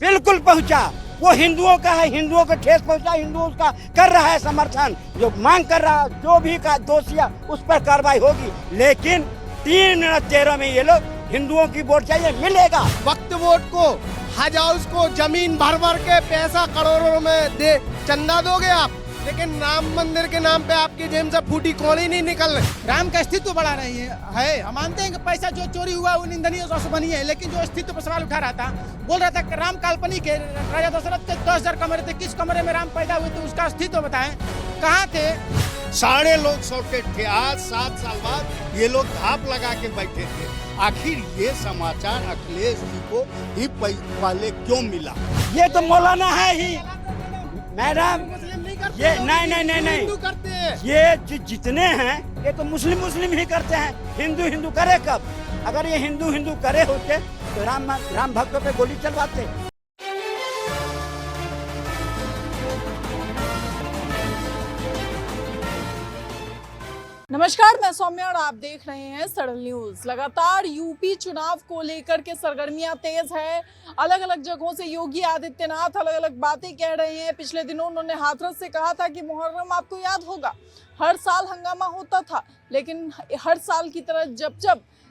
बिल्कुल पहुंचा। वो हिंदुओं का है, हिंदुओं को ठेस पहुंचा, हिंदुओं उसका कर रहा है समर्थन। जो मांग कर रहा है, जो भी का दोषिया उस पर कार्रवाई होगी। लेकिन 3-13 में ये लोग हिंदुओं की वोट चाहिए, मिलेगा। वक्त वोट को, हज हाउस को जमीन भर भर के पैसा करोड़ों में दे चंदा दोगे आप, लेकिन राम मंदिर के नाम पे आपकी जेब से फूटी कौड़ी नहीं निकल रही। राम का अस्तित्व बढ़ा रही है। हम मानते हैं कि पैसा जो चोरी हुआ वो निंदनीय और अशोभनीय है, लेकिन जो अस्तित्व पर सवाल उठा रहा था, बोल रहा था कि राम काल्पनिक है। राजा दशरथ के 10,000 कमरे थे, किस कमरे में राम पैदा हुए थे, उसका अस्तित्व बताएं, कहाँ थे। सारे लोग सौटे थे। आज 7 साल बाद ये लोग धाप लगा के बैठे थे। आखिर ये समाचार अखिलेश जी को ही पहले क्यों मिला? ये तो मौलाना है ही मैडम। ये नहीं हिंदू करते हैं। ये जितने हैं ये तो मुस्लिम ही करते हैं। हिंदू करे कब? अगर ये हिंदू करे होते तो राम भक्तों पे गोली चलवाते। नमस्कार, मैं सौम्या और आप देख रहे हैं सड़ल न्यूज। लगातार यूपी चुनाव को लेकर के सरगर्मियां तेज है। अलग अलग जगहों से योगी आदित्यनाथ अलग अलग बातें कह रहे हैं। पिछले दिनों उन्होंने हाथरस से कहा था कि मुहर्रम आपको याद होगा, हर साल हंगामा होता था, लेकिन हर साल की तरह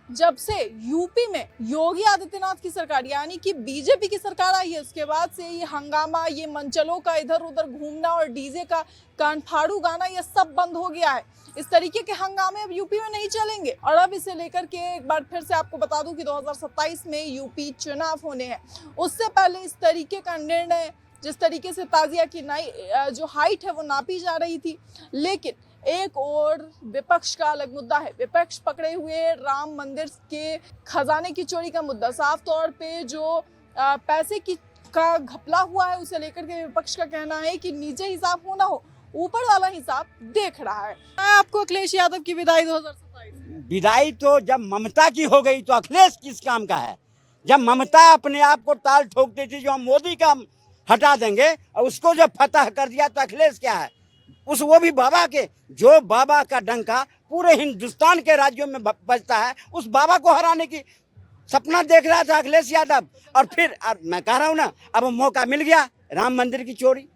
जब से यूपी में योगी आदित्यनाथ की सरकार यानी कि बीजेपी की सरकार आई है, उसके बाद से ये हंगामा, ये मंचलों का इधर उधर घूमना और डीजे का कानफाड़ू गाना, ये सब बंद हो गया है। इस तरीके के हंगामे अब यूपी में नहीं चलेंगे। और अब इसे लेकर के एक बार फिर से आपको बता दूं कि 2027 में यूपी चुनाव होने हैं। उससे पहले इस तरीके का निर्णय, जिस तरीके से ताजिया की जो हाइट है वो नापी जा रही थी, लेकिन एक और विपक्ष का अलग मुद्दा है। विपक्ष पकड़े हुए राम मंदिर के खजाने की चोरी का मुद्दा, साफ तौर पे जो पैसे का घपला हुआ है उसे लेकर के विपक्ष का कहना है कि नीचे हिसाब हो ना हो, ऊपर वाला हिसाब देख रहा है। आपको अखिलेश यादव की विदाई 2027 विदाई तो जब ममता की हो गई तो अखिलेश किस काम का है? जब ममता अपने आप को ताल ठोकती थी, जो हम मोदी का हटा देंगे और उसको जब फतह कर दिया तो अखिलेश क्या है? वो भी बाबा के, जो बाबा का डंका पूरे हिंदुस्तान के राज्यों में बजता है, उस बाबा को हराने की सपना देख रहा था अखिलेश यादव। और फिर मैं कह रहा हूँ ना, अब मौका मिल गया राम मंदिर की चोरी।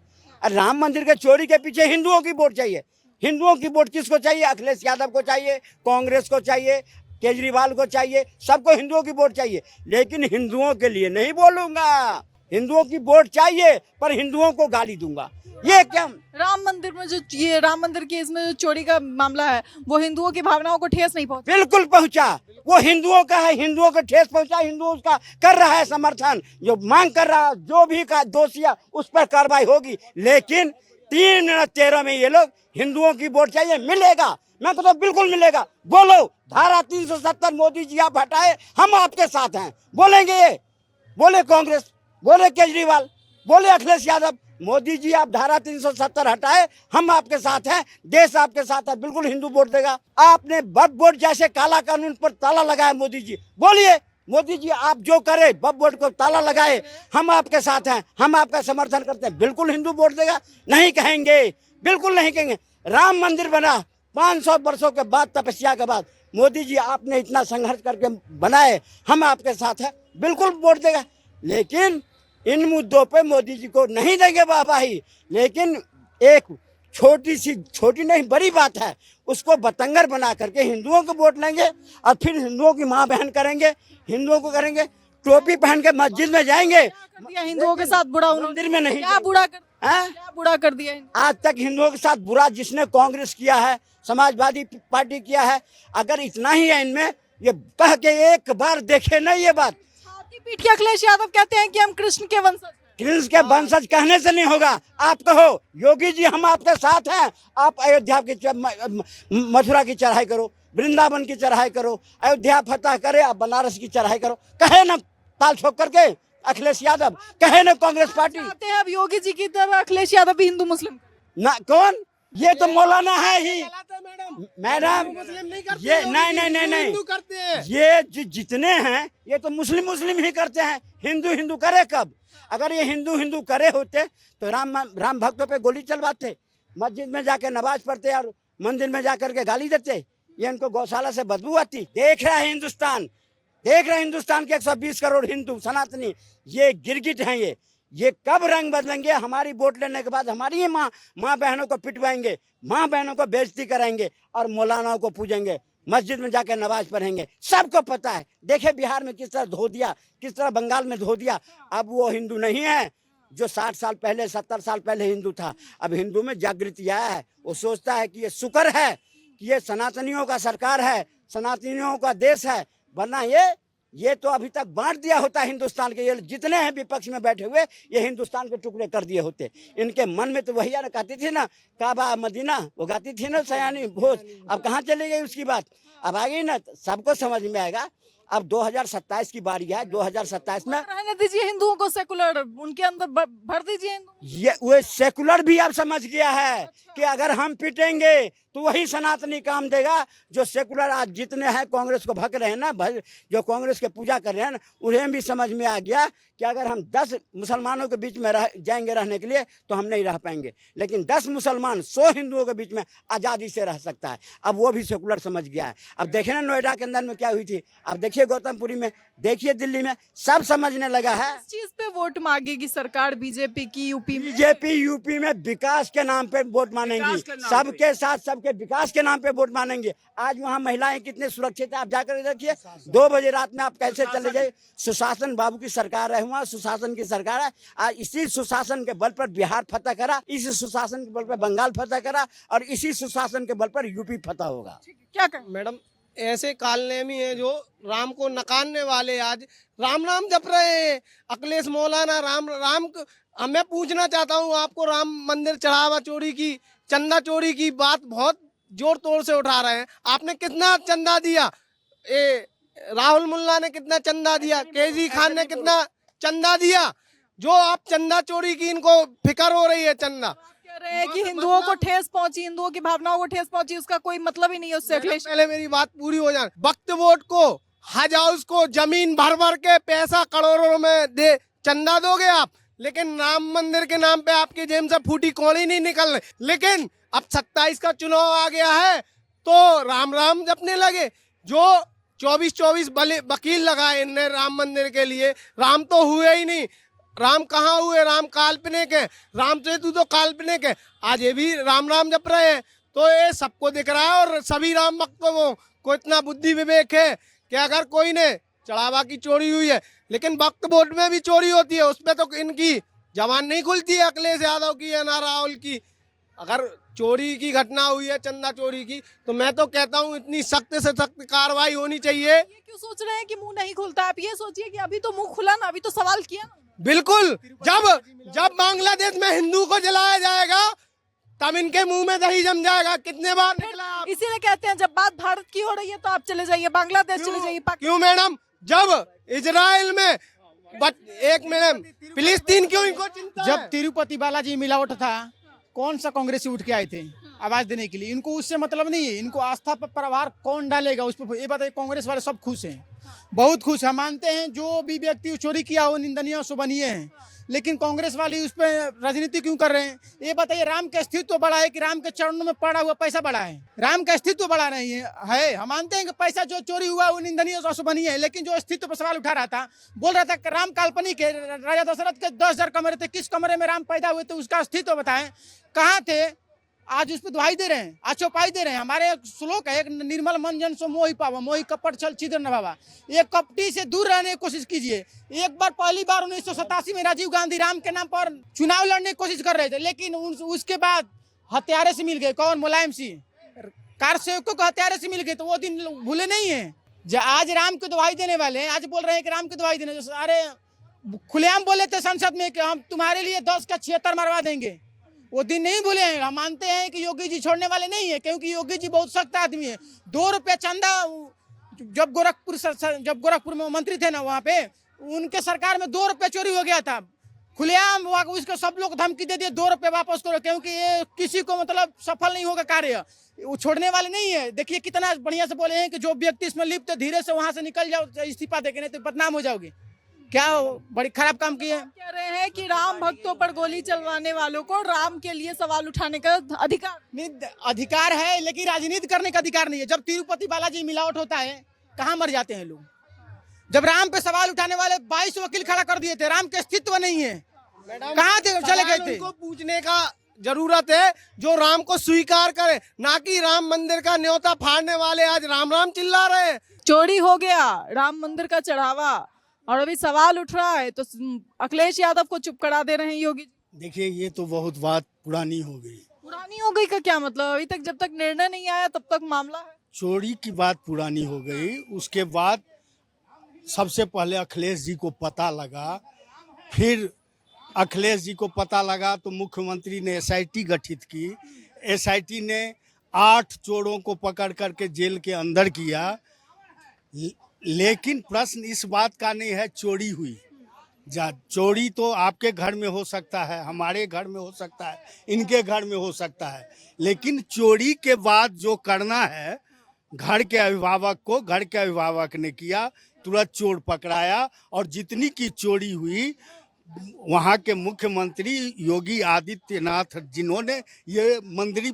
और राम मंदिर के चोरी के पीछे हिंदुओं की वोट चाहिए। हिंदुओं की वोट किसको चाहिए? अखिलेश यादव को चाहिए, कांग्रेस को चाहिए, केजरीवाल को चाहिए, सबको हिंदुओं की वोट चाहिए। लेकिन हिंदुओं के लिए नहीं बोलूंगा। हिंदुओं की वोट चाहिए पर हिंदुओं को गाली दूंगा। ये क्या? राम मंदिर में ये राम मंदिर के इसमें जो चोरी का मामला है वो हिंदुओं की भावनाओं को ठेस नहीं पहुंचा। बिल्कुल पहुंचा। वो हिंदुओं का है, हिंदुओं को ठेस पहुंचा, हिंदू उसका कर रहा है समर्थन। जो मांग कर रहा है, जो भी का दोषिया उस पर कार्रवाई होगी। लेकिन 3-13 में ये लोग हिंदुओं की वोट चाहिए, मिलेगा। मैं तो बिल्कुल मिलेगा। बोलो धारा 370 मोदी जी आप हटाए, हम आपके साथ हैं। बोलेंगे ये, बोले कांग्रेस, बोले केजरीवाल, बोले अखिलेश यादव, मोदी जी आप धारा 370 हटाए, हम आपके साथ हैं, देश आपके साथ है। बिल्कुल हिंदू वोट देगा। आपने वक्फ बोर्ड जैसे काला कानून पर ताला लगाया मोदी जी, बोलिए मोदी जी आप जो करे, वक्फ बोर्ड को ताला लगाए, हम आपके साथ हैं, हम आपका समर्थन करते हैं। बिल्कुल हिंदू वोट देगा। नहीं कहेंगे, बिल्कुल नहीं कहेंगे। राम मंदिर बना 500 वर्षों के बाद, तपस्या के बाद, मोदी जी आपने इतना संघर्ष करके बनाए, हम आपके साथ हैं, बिल्कुल वोट देगा। लेकिन इन मुद्दों पे मोदी जी को नहीं देंगे वाहवाही। लेकिन एक छोटी नहीं बड़ी बात है, उसको बतंगर बना करके हिंदुओं को वोट लेंगे और फिर हिंदुओं की माँ बहन करेंगे, हिंदुओं को करेंगे, टोपी पहन के मस्जिद में जाएंगे। हिंदुओं के साथ बुरा मंदिर में नहीं, क्या बुरा कर दिया? आज तक हिंदुओं के साथ बुरा जिसने कांग्रेस किया है, समाजवादी पार्टी किया है। अगर इतना ही है इनमें, ये कह के एक बार देखे ना ये बात। पीट के अखिलेश यादव कहते हैं कि हम कृष्ण के वंशज हैं। कृष्ण के वंशज कहने से नहीं होगा। आप कहो योगी जी हम आपके साथ हैं, आप अयोध्या की मथुरा की चढ़ाई करो, वृंदावन की चढ़ाई करो, अयोध्या फतह करे, आप बनारस की चढ़ाई करो। कहे ना ताल ठोक करके अखिलेश यादव, कहे ना कांग्रेस पार्टी। चाहते हैं अब योगी जी की तरह अखिलेश यादव भी हिंदू मुस्लिम ना? कौन? ये तो मौलाना है ही मैडम। ये नहीं करते हैं। ये जितने हैं ये तो मुस्लिम ही करते हैं। हिंदू करे कब? अगर ये हिंदू करे होते तो राम भक्तों पे गोली चलवाते, मस्जिद में जाके नमाज पढ़ते और मंदिर में जाकर के गाली देते। ये इनको गौशाला से बदबू आती। देख रहा है हिंदुस्तान, देख रहे हैं हिंदुस्तान के 120 करोड़ हिंदू सनातनी, ये गिरगिट हैं। ये कब रंग बदलेंगे? हमारी वोट लेने के बाद हमारी ही माँ बहनों को पिटवाएंगे, माँ बहनों को बेइज्जती कराएंगे और मौलानाओं को पूजेंगे, मस्जिद में जाकर नमाज पढ़ेंगे। सबको पता है। देखे बिहार में किस तरह धो दिया, किस तरह बंगाल में धो दिया। अब वो हिंदू नहीं है जो 60 साल पहले 70 साल पहले हिंदू था। अब हिंदू में जागृति आया है। वो सोचता है कि ये शुक्र है कि ये सनातनियों का सरकार है, सनातनियों का देश है, वरना ये तो अभी तक बांट दिया होता हिंदुस्तान के। ये जितने हैं विपक्ष में बैठे हुए, ये हिंदुस्तान के टुकड़े कर दिए होते। इनके मन में तो वही ना कहती थी ना, काबा मदीना, वो गाती थी ना सयानी भोज। अब कहाँ चली गई उसकी बात? अब आ गई ना, सबको समझ में आएगा। अब 2027 की बारी है। 2027 में रहने दीजिए हिंदुओं को, सेकुलर उनके अंदर भर दीजिए हिंदू। ये वो सेकुलर भी अब समझ गया है कि अगर हम पिटेंगे तो वही सनातनी काम देगा। जो सेकुलर आज जितने हैं कांग्रेस को भग रहे हैं ना, जो कांग्रेस के पूजा कर रहे हैं ना, उन्हें भी समझ में आ गया कि अगर हम 10 मुसलमानों के बीच में जाएंगे रहने के लिए तो हम नहीं रह पाएंगे, लेकिन 10 मुसलमान 100 हिंदुओं के बीच में आज़ादी से रह सकता है। अब वो भी सेकुलर समझ गया है। अब देखे ना नोएडा के अंदर में क्या हुई थी, अब देखिए गौतमपुरी में, देखिए दिल्ली में, सब समझने लगा है। इस चीज पे वोट मांगेगी सरकार बीजेपी की यूपी में? बीजेपी यूपी में विकास के नाम पे वोट मांगेंगी, सबके साथ सबके विकास के नाम पे वोट मांगेंगे। आज वहाँ महिलाएं कितने सुरक्षित है, आप जाकर देखिए। 2 बजे रात में आप कैसे चले जाए। सुशासन बाबू की सरकार है, वहाँ सुशासन की सरकार है। आज इसी सुशासन के बल पर बिहार फतह करा, इसी सुशासन के बल पर बंगाल फतह करा और इसी सुशासन के बल पर यूपी फतह होगा। क्या कहें मैडम, ऐसे कालनेमी है जो राम को नकारने वाले आज राम राम जप रहे हैं। अखिलेश मौलाना राम राम। मैं पूछना चाहता हूँ आपको, राम मंदिर चढ़ावा चोरी की, चंदा चोरी की बात बहुत जोर तोड़ से उठा रहे हैं। आपने कितना चंदा दिया? राहुल मुल्ला ने कितना चंदा दिया? केजरी खान ने कितना चंदा दिया? जो आप चंदा चोरी की इनको फिक्र हो रही है चंदा। कह रहे हैं कि हिंदुओं को ठेस पहुंची, हिंदुओं की भावनाओं को ठेस पहुंची, उसका कोई मतलब ही नहीं है उससे। अखिलेश, पहले मेरी बात पूरी हो जाए। वक्त वोट को, हज हाउस को जमीन भर भर के पैसा करोड़ों में दे चंदा दोगे आप, लेकिन राम मंदिर के नाम पे आपकी जेब से फूटी कौड़ी नहीं निकल रही। लेकिन अब 27 का चुनाव आ गया है तो राम राम जपने लगे। जो 24 वकील लगाए इनने राम मंदिर के लिए, राम तो हुए ही नहीं। राम कहाँ हुए? राम काल्पनिक है, राम सेतु तो काल्पनिक है। आज ये भी राम राम जप रहे हैं, तो ये सबको दिख रहा है। और सभी राम भक्तों को इतना बुद्धि विवेक है कि अगर कोई ने चढ़ावा की चोरी हुई है, लेकिन वक्त वोट में भी चोरी होती है, उसमें तो इनकी जबान नहीं खुलती है अखिलेश यादव की या ना राहुल की। अगर चोरी की घटना हुई है, चंदा चोरी की, तो मैं तो कहता हूँ इतनी सख्त से सख्त कार्रवाई होनी चाहिए। ये क्यों सोच रहे हैं कि मुंह नहीं खुलता? आप ये सोचिए कि अभी तो मुंह खुला ना, अभी तो सवाल किया ना। बिल्कुल, जब बांग्लादेश में हिंदू को जलाया जाएगा तब इनके मुंह में दही जम जाएगा। कितने बार निकला आप? इसीलिए कहते हैं जब बात भारत की हो रही है तो आप चले जाइए बांग्लादेश, चले जाइए क्यों मैडम? जब इजराइल में एक मैडम फिलिस्तीन क्यों इनको चिंता है? जब तिरुपति बालाजी मिलावट था, कौन सा कांग्रेसी उठ के आए थे आवाज देने के लिए? इनको उससे मतलब नहीं है। इनको आस्था पर प्रभार कौन डालेगा उस पर, ये बताइए। कांग्रेस वाले सब खुश हैं, बहुत खुश हैं। मानते हैं जो भी व्यक्ति चोरी किया हो निंदनीय सुबनीय है, लेकिन कांग्रेस वाले उस पर राजनीति क्यों कर रहे हैं? ये बताइए। राम का अस्तित्व बड़ा है कि राम के चरणों में पड़ा हुआ पैसा बड़ा है? राम का अस्तित्व बड़ा नहीं है। हम मानते हैं कि पैसा जो चोरी हुआ वो निंदनीय अशोभनीय है, लेकिन जो अस्तित्व पर सवाल उठा रहा था, बोल रहा था कि राम काल्पनिक है। राजा दशरथ के 10,000 कमरे थे, किस कमरे में राम पैदा हुए थे, उसका अस्तित्व बताएं, कहाँ थे? आज उस पर दुहाई दे रहे हैं, आज चौपाई दे रहे हैं। हमारे एक श्लोक है, एक निर्मल मन जन सो मोहि पावा, मोहि कपट छल छिद्र न भावा। ये कपटी से दूर रहने की कोशिश कीजिए। एक बार पहली बार 1987 में राजीव गांधी राम के नाम पर चुनाव लड़ने की कोशिश कर रहे थे, लेकिन उसके बाद हत्यारे से मिल गए। कौन? मुलायम सिंह। कार सेवकों को हत्यारे से मिल गए, तो वो दिन भूले नहीं है। आज राम को दुहाई देने वाले हैं, आज बोल रहे हैं कि राम को दुहाई देने। अरे खुलेआम बोले थे संसद में कि हम तुम्हारे लिए 10 का 76 मरवा देंगे, वो दिन नहीं भूले हैं। हम मानते हैं कि योगी जी छोड़ने वाले नहीं है, क्योंकि योगी जी बहुत सख्त आदमी है। 2 रुपये चंदा, जब गोरखपुर में मंत्री थे ना, वहाँ पे उनके सरकार में 2 रुपये चोरी हो गया था। खुलेआम उसको सब लोग धमकी दे दिए 2 रुपये वापस करो, क्योंकि ये किसी को मतलब सफल नहीं होगा कार्य। वो छोड़ने वाले नहीं है। देखिए कितना बढ़िया से बोले हैं कि जो व्यक्ति इसमें लिप्त है धीरे से वहाँ से निकल जाओ, इस्तीफा देके, नहीं तो बदनाम हो जाओगे। क्या बड़ी खराब काम किए हैं। कह रहे हैं कि राम भक्तों पर गोली चलवाने वालों को राम के लिए सवाल उठाने का अधिकार है, लेकिन राजनीति करने का अधिकार नहीं है। जब तिरुपति बालाजी मिलावट होता है, कहाँ मर जाते हैं लोग? जब राम पे सवाल उठाने वाले 22 वकील खड़ा कर दिए थे, राम के अस्तित्व नहीं है, कहाँ थे, चले गए थे। उनको पूछने का जरूरत है जो राम को स्वीकार करे, ना कि राम मंदिर का न्योता फाड़ने वाले आज राम राम चिल्ला रहे हैं। चोरी हो गया राम मंदिर का चढ़ावा और अभी सवाल उठ रहा है तो अखिलेश यादव को चुप करा दे रहे हैं योगी। देखिए ये तो बहुत बात पुरानी हो गई। पुरानी हो गई का क्या मतलब? अभी तक जब तक निर्णय नहीं आया तब तक मामला है। चोरी की बात पुरानी हो गई, उसके बाद सबसे पहले अखिलेश जी को पता लगा, फिर अखिलेश जी को पता लगा तो मुख्यमंत्री ने एसआईटी गठित की। एसआईटी ने 8 चोरों को पकड़ करके जेल के अंदर किया। लेकिन प्रश्न इस बात का नहीं है चोरी हुई। चोरी तो आपके घर में हो सकता है, हमारे घर में हो सकता है, इनके घर में हो सकता है, लेकिन चोरी के बाद जो करना है घर के अभिभावक ने किया, तुरंत चोर पकड़ाया। और जितनी की चोरी हुई वहाँ के मुख्यमंत्री योगी आदित्यनाथ जिन्होंने ये मंदिर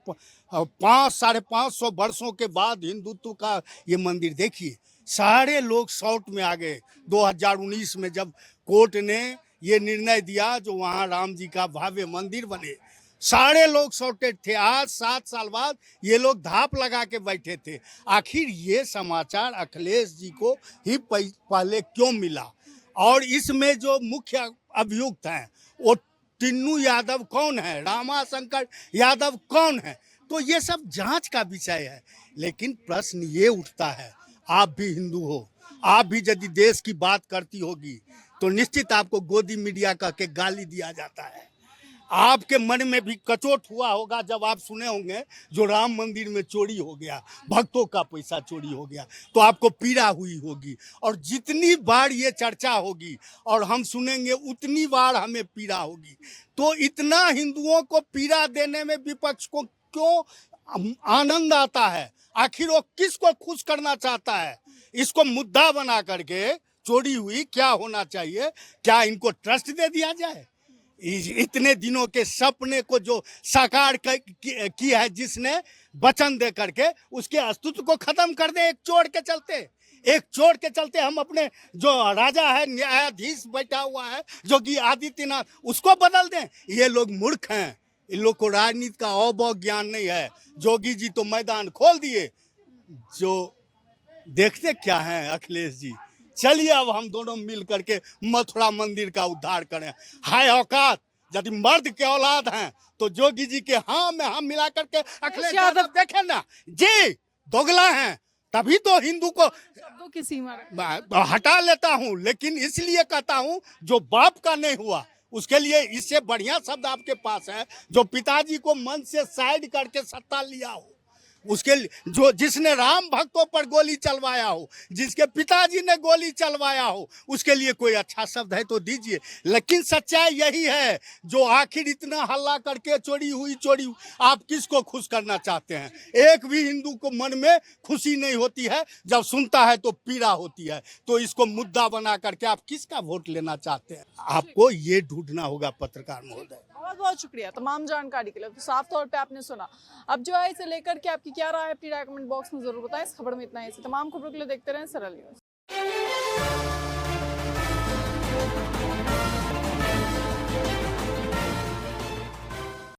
500-550 वर्षों के बाद हिंदुत्व का ये मंदिर, देखिए सारे लोग शॉर्ट में आ गए। 2019 में जब कोर्ट ने ये निर्णय दिया जो वहाँ राम जी का भव्य मंदिर बने, सारे लोग सॉर्टेड थे। आज 7 साल बाद ये लोग धाप लगा के बैठे थे। आखिर ये समाचार अखिलेश जी को ही पहले क्यों मिला? और इसमें जो मुख्य अभियुक्त हैं वो टिन्नू यादव कौन है, रामाशंकर यादव कौन है, तो ये सब जांच का विषय है। लेकिन प्रश्न ये उठता है, आप भी हिंदू हो, आप भी यदि देश की बात करती होगी तो निश्चित आपको गोदी मीडिया कह के गाली दिया जाता है। आपके मन में भी कचोट हुआ होगा जब आप सुने होंगे जो राम मंदिर में चोरी हो गया, भक्तों का पैसा चोरी हो गया, तो आपको पीड़ा हुई होगी। और जितनी बार ये चर्चा होगी और हम सुनेंगे उतनी बार हमें पीड़ा होगी। तो इतना हिंदुओं को पीड़ा देने में विपक्ष को क्यों आनंद आता है? आखिर वो किसको खुश करना चाहता है? इसको मुद्दा बना करके चोरी हुई, क्या होना चाहिए, क्या इनको ट्रस्ट दे दिया जाए? इतने दिनों के सपने को जो साकार किया है जिसने वचन दे करके, उसके अस्तित्व को खत्म कर दे एक चोर के चलते हम अपने जो राजा है, न्यायाधीश बैठा हुआ है योगी आदित्यनाथ, उसको बदल दें। ये लोग मूर्ख हैं, इन लोग को राजनीति का औबौ ज्ञान नहीं है। योगी जी तो मैदान खोल दिए, जो देखते क्या हैं अखिलेश जी। चलिए अब हम दोनों मिल करके मथुरा मंदिर का उद्धार करें। हाय औकात, यदि मर्द के औलाद हैं तो योगी जी के हाँ में हम मिला करके अखिलेश यादव देखें ना जी, दोगला हैं, तभी तो हिंदू को शब्दों की सीमा हटा लेता हूँ। लेकिन इसलिए कहता हूँ जो बाप का नहीं हुआ उसके लिए इससे बढ़िया शब्द आपके पास है, जो पिताजी को मन से साइड करके सत्ता लिया हो, उसके जो जिसने राम भक्तों पर गोली चलवाया हो, जिसके पिताजी ने गोली चलवाया हो, उसके लिए कोई अच्छा शब्द है तो दीजिए। लेकिन सच्चाई यही है, जो आखिर इतना हल्ला करके चोरी हुई, आप किसको खुश करना चाहते हैं? एक भी हिंदू को मन में खुशी नहीं होती है, जब सुनता है तो पीड़ा होती है। तो इसको मुद्दा बना करके आप किसका वोट लेना चाहते हैं? आपको ये ढूंढना होगा पत्रकार महोदय। बहुत बहुत शुक्रिया तमाम जानकारी के लिए। तो साफ तौर पे आपने सुना। अब जो है इसे लेकर के आपकी क्या राय है, अपनी राय कमेंट बॉक्स में जरूर बताएं। इस खबर में इतना ही। तमाम खबरों के लिए देखते रहें सरल न्यूज।